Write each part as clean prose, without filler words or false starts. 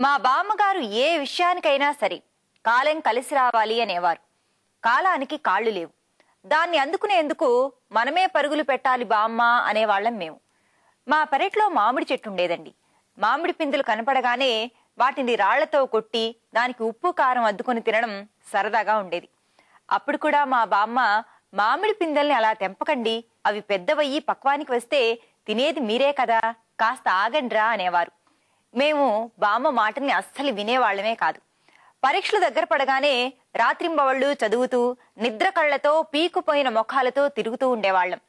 మా బామ్మగారు ఏ విషయానికైనా సరే కాలం కలిసి రావాలి అనేవారు. కాలానికి కాళ్ళు లేవు, దాన్ని అందుకునేందుకు మనమే పరుగులు పెట్టాలి బామ్మ అనేవాళ్లం మేము. మా పెరట్లో మామిడి చెట్టు ఉండేదండి. మామిడి పిందులు కనపడగానే వాటిని రాళ్లతో కొట్టి దానికి ఉప్పు కారం అద్దుకొని తినడం సరదాగా ఉండేది. అప్పుడు కూడా మా బామ్మ మామిడి పిందెల్ని అలా తెంపకండి, అవి పెద్దవయ్యి పక్వానికి వస్తే తినేది మీరే కదా, కాస్త ఆగండ్రా అనేవారు. మేము బామ్మ మాటల్ని అస్సలు వినేవాళ్లమే కాదు. పరీక్షలు దగ్గర పడగానే రాత్రింబవళ్లు చదువుతూ నిద్ర కళ్లతో పీకుపోయిన ముఖాలతో తిరుగుతూ ఉండేవాళ్లం.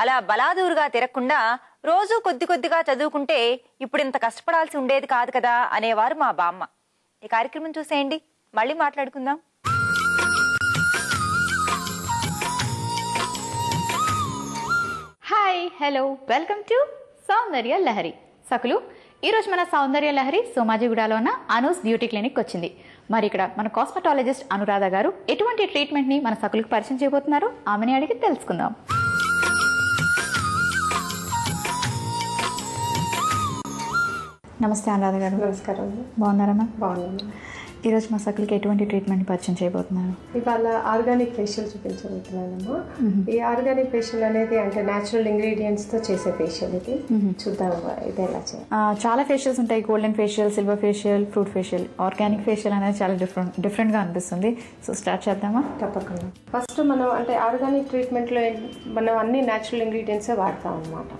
అలా బలాదూరుగా తిరగకుండా రోజూ కొద్ది కొద్దిగా చదువుకుంటే ఇప్పుడు ఇంత కష్టపడాల్సి ఉండేది కాదు కదా అనేవారు మా బామ్మ. ఈ కార్యక్రమం చూసేయండి, మళ్ళీ మాట్లాడుకుందాం. హాయ్, హలో, వెల్కమ్ టు సౌందర్య లహరి. సకులు, ఈరోజు మన సౌందర్య లహరి సోమాజిగూడలో ఉన్న అనూస్ బ్యూటీ క్లినిక్ వచ్చింది. మరి ఇక్కడ మన కాస్మెటాలజిస్ట్ అనురాధ గారు ఎటువంటి ట్రీట్మెంట్ని మన సకులకు పరిచయం చేయబోతున్నారు, ఆమెని అడిగి తెలుసుకుందాం. నమస్తే అనురాధ గారు. నమస్కారం. బాగున్నారమ్మా? బాగున్నాను. ఈరోజు మా సకులకి ఎటువంటి ట్రీట్మెంట్ పరిచయం చేయబోతున్నారు? ఇవాళ ఆర్గానిక్ ఫేషియల్ చూపించబోతున్నానమ్మా. ఈ ఆర్గానిక్ ఫేషియల్ అనేది అంటే న్యాచురల్ ఇంగ్రీడియంట్స్తో చేసే ఫేషియల్. ఇది చూద్దాం ఇది ఎలా చేయాలి. చాలా ఫేషియల్స్ ఉంటాయి, golden facial, silver facial, fruit facial. Organic facial అనేది చాలా డిఫరెంట్గా అనిపిస్తుంది. సో స్టార్ట్ చేద్దామా? తప్పకుండా. ఫస్ట్ మనం అంటే ఆర్గానిక్ ట్రీట్మెంట్లో మనం అన్ని న్యాచురల్ ఇంగ్రీడియంట్సే వాడతాం అనమాట.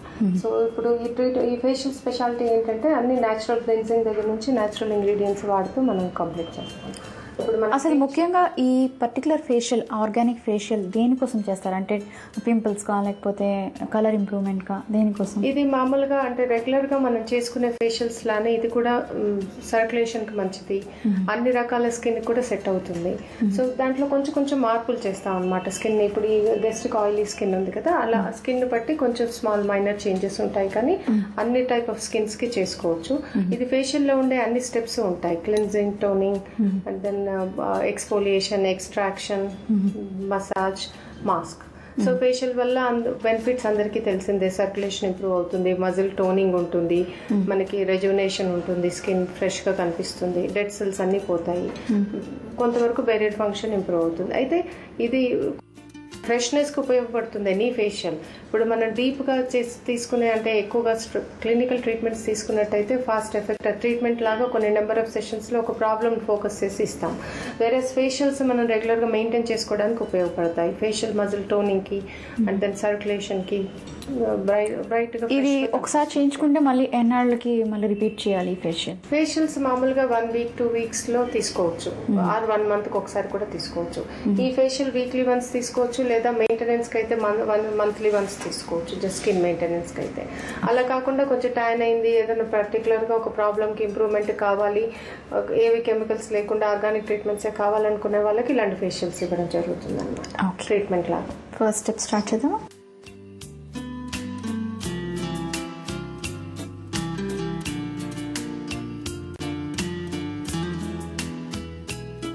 సో ఇప్పుడు ఈ ఫేషియల్ స్పెషాలిటీ ఏంటంటే అన్ని న్యాచురల్ క్లెన్జింగ్ దగ్గర నుంచి న్యాచురల్ ఇంగ్రీడియంట్స్ వాడుతూ మనం కంప్లీట్ చేస్తాం. ఇప్పుడు అసలు ముఖ్యంగా ఈ పర్టికులర్ ఫేషియల్, ఆర్గానిక్ ఫేషియల్ దేనికోసం చేస్తారు? అంటే పింపుల్స్కా లేకపోతే కలర్ ఇంప్రూవ్మెంట్కా, దేనికోసం? ఇది మామూలుగా అంటే రెగ్యులర్గా మనం చేసుకునే ఫేషియల్స్ లానే ఇది కూడా సర్క్యులేషన్కి మంచిది, అన్ని రకాల స్కిన్ కూడా సెట్ అవుతుంది. సో దాంట్లో కొంచెం కొంచెం మార్పులు చేస్తాం అనమాట. స్కిన్ ఇప్పుడు ఈ గెస్ట్కి ఆయిలీ స్కిన్ ఉంది కదా, అలా స్కిన్ బట్టి కొంచెం స్మాల్ మైనర్ చేంజెస్ ఉంటాయి, కానీ అన్ని టైప్ ఆఫ్ స్కిన్స్కి చేసుకోవచ్చు. ఇది ఫేషియల్లో ఉండే అన్ని స్టెప్స్ ఉంటాయి: cleansing, toning, and then exfoliation, extraction, massage, mask. So facial వల్ల బెనిఫిట్స్ అందరికీ తెలిసిందే. సర్క్యులేషన్ ఇంప్రూవ్ అవుతుంది, మజిల్ టోనింగ్ ఉంటుంది, మనకి రెజ్యునేషన్ ఉంటుంది, స్కిన్ ఫ్రెష్గా కనిపిస్తుంది, డెడ్ సెల్స్ అన్నీ పోతాయి, కొంతవరకు బెరియర్ ఫంక్షన్ ఇంప్రూవ్ అవుతుంది. అయితే ఇది ఫ్రెష్నెస్కి ఉపయోగపడుతుంది ఎనీ ఫేషియల్. ఇప్పుడు మనం డీప్గా తీసుకునే అంటే ఎక్కువగా క్లినికల్ ట్రీట్మెంట్స్ తీసుకున్నట్టయితే ఫాస్ట్ ఎఫెక్ట్ ట్రీట్మెంట్ లాగా కొన్ని నెంబర్ ఆఫ్ సెషన్స్లో ఒక ప్రాబ్లమ్ ఫోకస్ చేసి ఇస్తాం. వేరే ఫేషియల్స్ మనం రెగ్యులర్గా మెయింటైన్ చేసుకోవడానికి ఉపయోగపడతాయి. ఫేషియల్ మజిల్ టోనింగ్కి అండ్ దెన్ సర్క్యులేషన్కి బ్రైట్గా. ఇది ఒకసారి చేయించుకుంటే మళ్ళీ ఎన్నాళ్ళకి మళ్ళీ రిపీట్ చేయాలి ఫేషియల్స్ మామూలుగా 1 వీక్ 2 వీక్స్లో తీసుకోవచ్చు, ఆర్ 1 మంత్కి ఒకసారి కూడా తీసుకోవచ్చు. ఈ ఫేషియల్ వీక్లీ వన్స్ తీసుకోవచ్చు, లేదా మెయింటెనెన్స్కి అయితే మంత్లీ వన్స్ తీసుకోవచ్చు, జస్ట్ స్కిన్ మెయింటెనెన్స్కి అయితే. అలా కాకుండా కొంచెం ట్యాన్ అయింది, ఏదైనా పర్టికులర్గా ఒక ప్రాబ్లమ్కి ఇంప్రూవ్మెంట్ కావాలి, ఏవి కెమికల్స్ లేకుండా ఆర్గానిక్ ట్రీట్మెంట్సే కావాలనుకునే వాళ్ళకి ఇలాంటి ఫేషియల్స్ ఇవ్వడం జరుగుతుంది అన్నమాట, ట్రీట్మెంట్ లాగా. ఫస్ట్ స్టెప్ స్టార్ట్ చేద్దాం.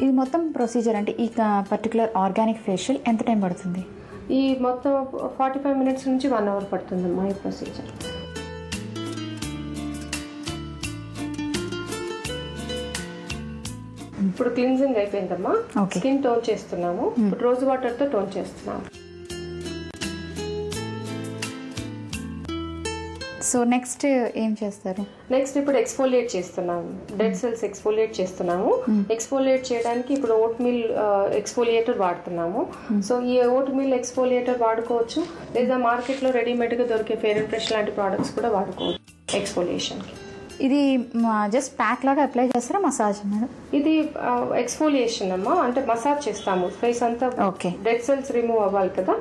ఇది మొత్తం ప్రొసీజర్ అంటే ఈ పర్టికులర్ ఆర్గానిక్ ఫేషియల్ ఎంత టైం పడుతుంది? ఈ మొత్తం 45 మినిట్స్ నుంచి 1 అవర్ పడుతుందమ్మా ఈ ప్రొసీజర్. ఇప్పుడు క్లీన్జింగ్ అయిపోయిందమ్మా, స్కిన్ టోన్ చేస్తున్నాము. ఇప్పుడు రోజ్ వాటర్తో టోన్ చేస్తున్నాము. సో నెక్స్ట్ ఏం చేస్తారు? నెక్స్ట్ ఇప్పుడు ఎక్స్ఫోలియేట్ చేస్తున్నాము, డెడ్ సెల్స్ ఎక్స్ఫోలియేట్ చేస్తున్నాము. ఎక్స్ఫోలియేట్ చేయడానికి ఇప్పుడు ఓట్ మీల్ ఎక్స్ఫోలియేటర్ వాడుతున్నాము. సో ఈ ఓట్ మీల్ ఎక్స్ఫోలియేటర్ వాడుకోవచ్చు, లేదా మార్కెట్లో రెడీమేడ్గా దొరికే ఫెయిర్ అండ్ ఫ్రెష్ లాంటి ప్రోడక్ట్స్ కూడా వాడుకోవచ్చు ఎక్స్ఫోలియేషన్కి. ఇది జస్ట్ ప్యాక్ లాగా అప్లై చేస్తారా, మసాజ్ మేడం? ఇది ఎక్స్ఫోలియేషన్ అమ్మా, అంటే మసాజ్ చేస్తాము. ఫేస్ అంతా డెడ్ సెల్స్ రిమూవ్ అవ్వాలి కదా.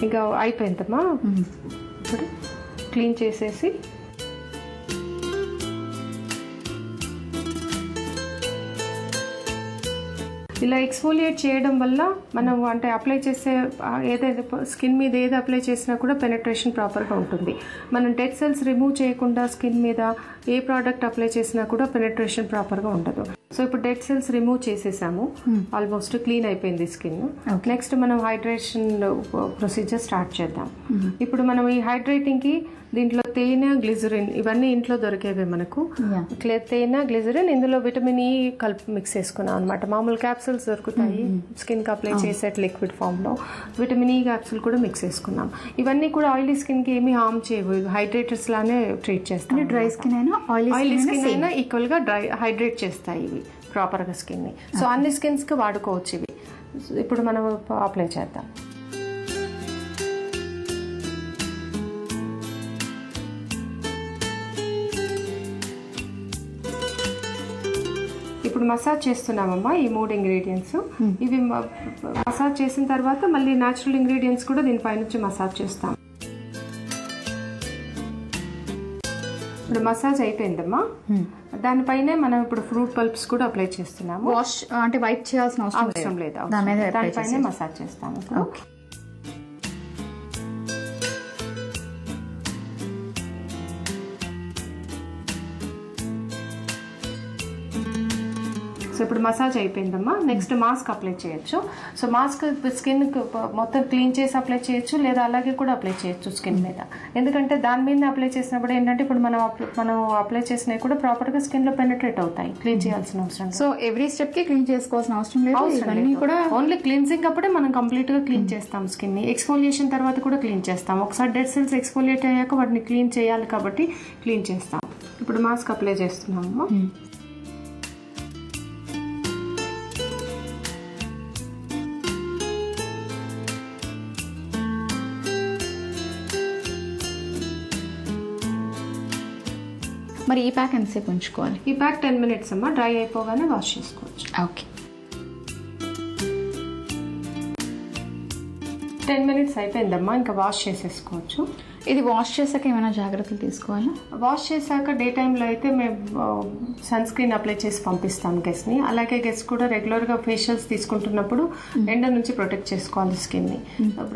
ఇంకా అయిపోయిందమ్మా. ఇప్పుడు క్లీన్ చేసేసి ఇలా ఎక్స్ఫోలియేట్ చేయడం వల్ల మనం అంటే అప్లై చేసే ఏదైతే స్కిన్ మీద ఏది అప్లై చేసినా కూడా పెనట్రేషన్ ప్రాపర్గా ఉంటుంది. మనం డెడ్ సెల్స్ రిమూవ్ చేయకుండా స్కిన్ మీద ఏ ప్రోడక్ట్ అప్లై చేసినా కూడా పెనట్రేషన్ ప్రాపర్గా ఉండదు. సో ఇప్పుడు డెడ్ సెల్స్ రిమూవ్ చేసేసాము, ఆల్మోస్ట్ క్లీన్ అయిపోయింది స్కిన్. నెక్స్ట్ మనం హైడ్రేషన్ ప్రొసీజర్ స్టార్ట్ చేద్దాం. ఇప్పుడు మనం ఈ హైడ్రేటింగ్ కి దీంట్లో తేనె, గ్లిజరిన్ ఇవన్నీ ఇంట్లో దొరికేవే మనకు. తేనె, గ్లిజరిన్, ఇందులో విటమిన్ ఈ మిక్స్ చేసుకున్నాం అనమాట. మామూలు క్యాప్సూల్స్ దొరుకుతాయి స్కిన్ కి అప్లై చేసే లిక్విడ్ ఫామ్ లో, విటమిన్ ఈ క్యాప్సూల్ కూడా మిక్స్ చేసుకున్నాం. ఇవన్నీ కూడా ఆయిలీ స్కిన్ కి ఏమీ హార్మ్ చేయవు, హైడ్రేటర్స్ లానే ట్రీట్ చేస్తాం. డ్రై స్కిన్ అయినా ఆయిలీ స్కిన్ అయినా ఈక్వల్ గా హైడ్రేట్ చేస్తాయి ఇవి ప్రాపర్ గా స్కిన్ ని. సో అన్ని స్కిన్స్ కి వాడుకోవచ్చు ఇవి. ఇప్పుడు మనం అప్లై చేద్దాం. ఇప్పుడు మసాజ్ చేస్తున్నామమ్మా ఈ 3 ఇంగ్రీడియంట్స్. ఇవి మసాజ్ చేసిన తర్వాత మళ్ళీ న్యాచురల్ ఇంగ్రీడియంట్స్ కూడా దీనిపై నుంచి మసాజ్ చేస్తాం. ఇప్పుడు మసాజ్ అయిపోయిందమ్మా. దానిపైనే మనం ఇప్పుడు ఫ్రూట్ పల్ప్స్ కూడా అప్లై చేస్తున్నాము. వాష్ అంటే వైప్ చేయాల్సిన అవసరం లేదు, దానిపైనే మసాజ్ చేస్తాము. ఓకే. సో ఇప్పుడు మసాజ్ అయిపోయిందమ్మా. నెక్స్ట్ మాస్క్ అప్లై చేయొచ్చు. సో మాస్క్ స్కిన్ మొత్తం క్లీన్ చేసి అప్లై చేయొచ్చు, లేదా అలాగే కూడా అప్లై చేయొచ్చు స్కిన్ మీద. ఎందుకంటే దాని మీద అప్లై చేసినప్పుడు ఏంటంటే ఇప్పుడు మనం అప్లై చేసినవి కూడా ప్రాపర్ గా స్కిన్ లో పెనిట్రేట్ అవుతాయి, క్లీన్ చేయాల్సిన అవసరం. సో ఎవ్రీ స్టెప్ కి క్లీన్ చేసుకోవాల్సిన అవసరం లేదు, కూడా ఓన్లీ క్లీన్సింగ్ అప్పుడే మనం కంప్లీట్ గా క్లీన్ చేస్తాం స్కిన్ ని. ఎక్స్ఫోలియేషన్ తర్వాత కూడా క్లీన్ చేస్తాం. ఒకసారి డెడ్ సెల్స్ ఎక్స్ఫోలియేట్ అయ్యాక వాటిని క్లీన్ చేయాలి కాబట్టి క్లీన్ చేస్తాం. ఇప్పుడు మాస్క్ అప్లై చేస్తున్నాము. మరి ఈ ప్యాక్ ఎంతసేపు ఉంచుకోవాలి? ఈ ప్యాక్ 10 minutes అమ్మా. డ్రై అయిపోగానే వాష్ చేసుకోవచ్చు. ఓకే. 10 minutes అయిపోయిందమ్మా, ఇంకా వాష్ చేసేసుకోవచ్చు. ఇది వాష్ చేశాక ఏమైనా జాగ్రత్తలు తీసుకోవాలా? వాష్ చేశాక డే టైంలో అయితే మేము సన్ స్క్రీన్ అప్లై చేసి పంపిస్తాం గెస్ట్ ని. అలాగే గెస్ట్ కూడా రెగ్యులర్ గా ఫేషియల్స్ తీసుకుంటున్నప్పుడు ఎండ నుంచి ప్రొటెక్ట్ చేసుకోవాలి స్కిన్ ని.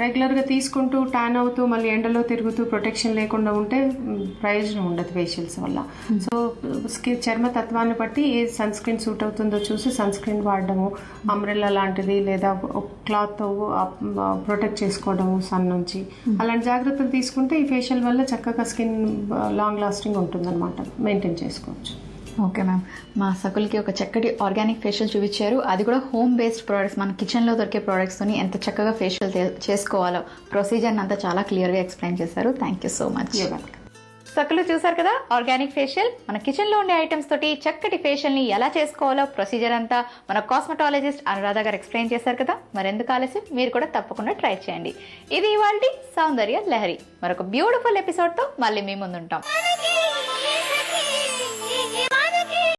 రెగ్యులర్ గా తీసుకుంటూ ట్యాన్ అవుతూ మళ్ళీ ఎండలో తిరుగుతూ ప్రొటెక్షన్ లేకుండా ఉంటే ప్రయోజనం ఉండదు ఫేషియల్స్ వల్ల. సో స్కిన్ చర్మ తత్వాన్ని బట్టి ఏ సన్ స్క్రీన్ సూట్ అవుతుందో చూసి సన్ స్క్రీన్ వాడడము, అంబ్రెల్లా లాంటిది లేదా క్లాత్ తో ప్రొటెక్ట్ చేసుకోవడము సన్ నుంచి, అలాంటి జాగ్రత్తలు తీసుకుంటే ఈ ఫేషియల్ వల్ల చక్కగా స్కిన్ లాంగ్ లాస్టింగ్ ఉంటుంది అనమాట, మెయింటైన్ చేసుకోవచ్చు. ఓకే మ్యామ్, మా సకులకి ఒక చక్కటి ఆర్గానిక్ ఫేషియల్ చూపించారు. అది కూడా హోమ్ బేస్డ్ ప్రోడక్ట్స్, మన కిచెన్లో దొరికే ప్రోడక్ట్స్తోని ఎంత చక్కగా ఫేషియల్ చేసుకోవాలో ప్రొసీజర్ని అంతా చాలా క్లియర్గా ఎక్స్ప్లెయిన్ చేశారు. Thank you so much. సకులు చూసారు కదా, ఆర్గానిక్ ఫేషియల్. మన కిచెన్లో ఉండే ఐటమ్స్ తోటి చక్కటి ఫేషియల్ని ఎలా చేసుకోవాలో ప్రొసీజర్ అంతా మన కాస్మెటాలజిస్ట్ అనురాధ గారు ఎక్స్ప్లెయిన్ చేశారు కదా. మరెందుకు ఆలస్యం, మీరు కూడా తప్పకుండా ట్రై చేయండి. ఇది ఇవాల్టి సౌందర్య లహరి. మరొక బ్యూటిఫుల్ ఎపిసోడ్తో మళ్ళీ మీ ముందుంటాం.